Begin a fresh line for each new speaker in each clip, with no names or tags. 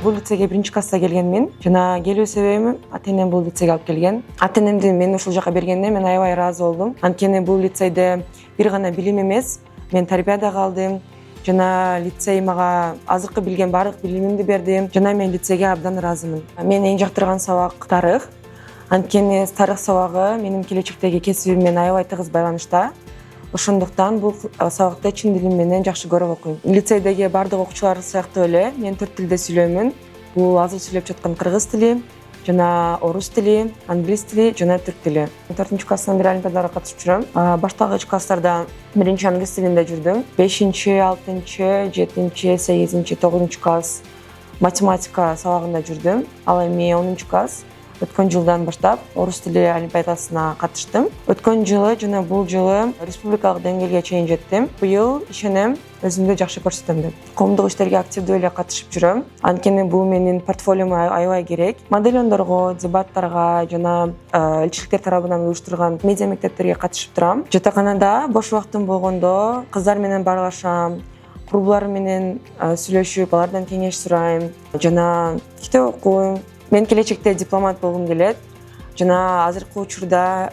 бул лицейге биринчи класста келгенмин. Жана келүү себебим ата энем бул лицейге алып келген. Ата энемди мени ушул жака бергенине мен аябай ыраазы болдум. Анткени бул лицейде бир гана билим эмес, мен тарбия дагы алдым. Жана лицей мага азыркы билген баардык билимимди берди. Жана мен лицейге абдан ыраазымын. Мен эң жактырган сабак тарых. Анткени тарых сабагы менин келечектеги кесибим менен аябай тыгыз байланышта. Ошондуктан бул сабакты чын дилим менен жакшы көрүп окуйм. Лицейдеги баардык окуучулар сыяктуу эле мен 4 тилде сүйлөймүн. Бул азыр сүйлөп жаткан кыргыз тили, жана орус тили, англис тили жана түрк тили. 4 класстан бери олимпиадаларга катышып жүрөм. Башталгыч класстарда биринчи англис тилинде жүрдүм. 5-6, 7, 8, 9 класс математика сабагында жүрдүм. Ал эми 10 класс өткөн жылдан баштап орус тили олимпиадасына катыштым. Өткөн жылы жана бул жылы республикалык деңгээлге чейин жеттим. Быйыл ишенем өзүмдү жакшы көрсөтөм деп. Коомдук иштерге активдүү эле катышып жүрөм. Анткени бул менин портфолиомо аябай керек. Моделёндорго, дебаттарга жана элчиликтер тарабынан уюштурулган медиа мектептерге катышып турам. Жатаканада бош убактым болгондо кыздар менен баарлашам. Курбуларым менен сүйлөшүп, алардан кеңеш сурайм. Жана китеп окуйм. Мен келечекте дипломат болгум келет. Жана азыркы учурда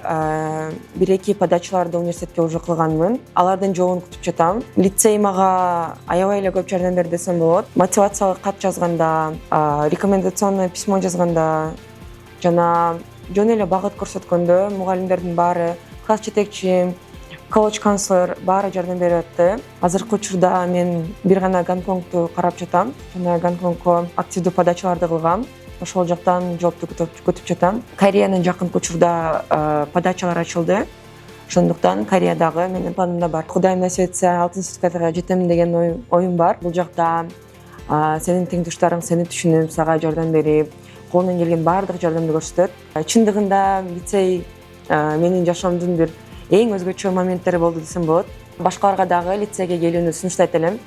1-2 подачаларды университетке уже кылганмын. Алардын жообун күтүп жатам. Лицей мага аябай эле көп жардам берди десем болот. Мотивациялык кат жазганда, рекомендационный письмо жазганда жана жөн эле багыт көрсөткөндө мугалимдердин баары, класс жетекчим, колледж канцлер баары жардам берип атты. Азыркы учурда мен бир гана Гонконгду карап жатам. Жана Гонконгко активдүү подачаларды кылгам. Ошол жактан жоопту күтүп жатам. Кореянын жакынкы учурда подачалар ачылды. Ошондуктан Кореядагы менин планымда бар. Кудайым насип этсе, алтын сертификатка жетем деген оюм бар. Бул жакта сенин теңдештарың сени түшүнүп, сага жардам берип, колунан келген баардык жардамды көрсөтөт. Чындыгында лицей менин жашоомдун бир эң өзгөчө моменттери болду десем болот. Башкаларга дагы лицейге келүүнү сунуштайт элем.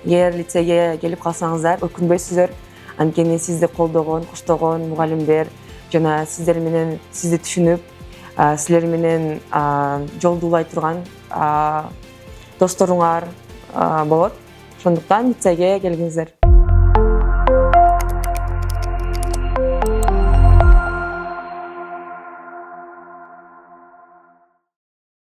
Эгер лицейге келип калсаңыздар, өкүнбөйсүздөр. Анткени сизди колдогон, коштогон мугалимдер жана сиздер менен сизди түшүнүп, силер менен жолду улай турган досторуңар болот. Ошондуктан лицейге келиңиздер.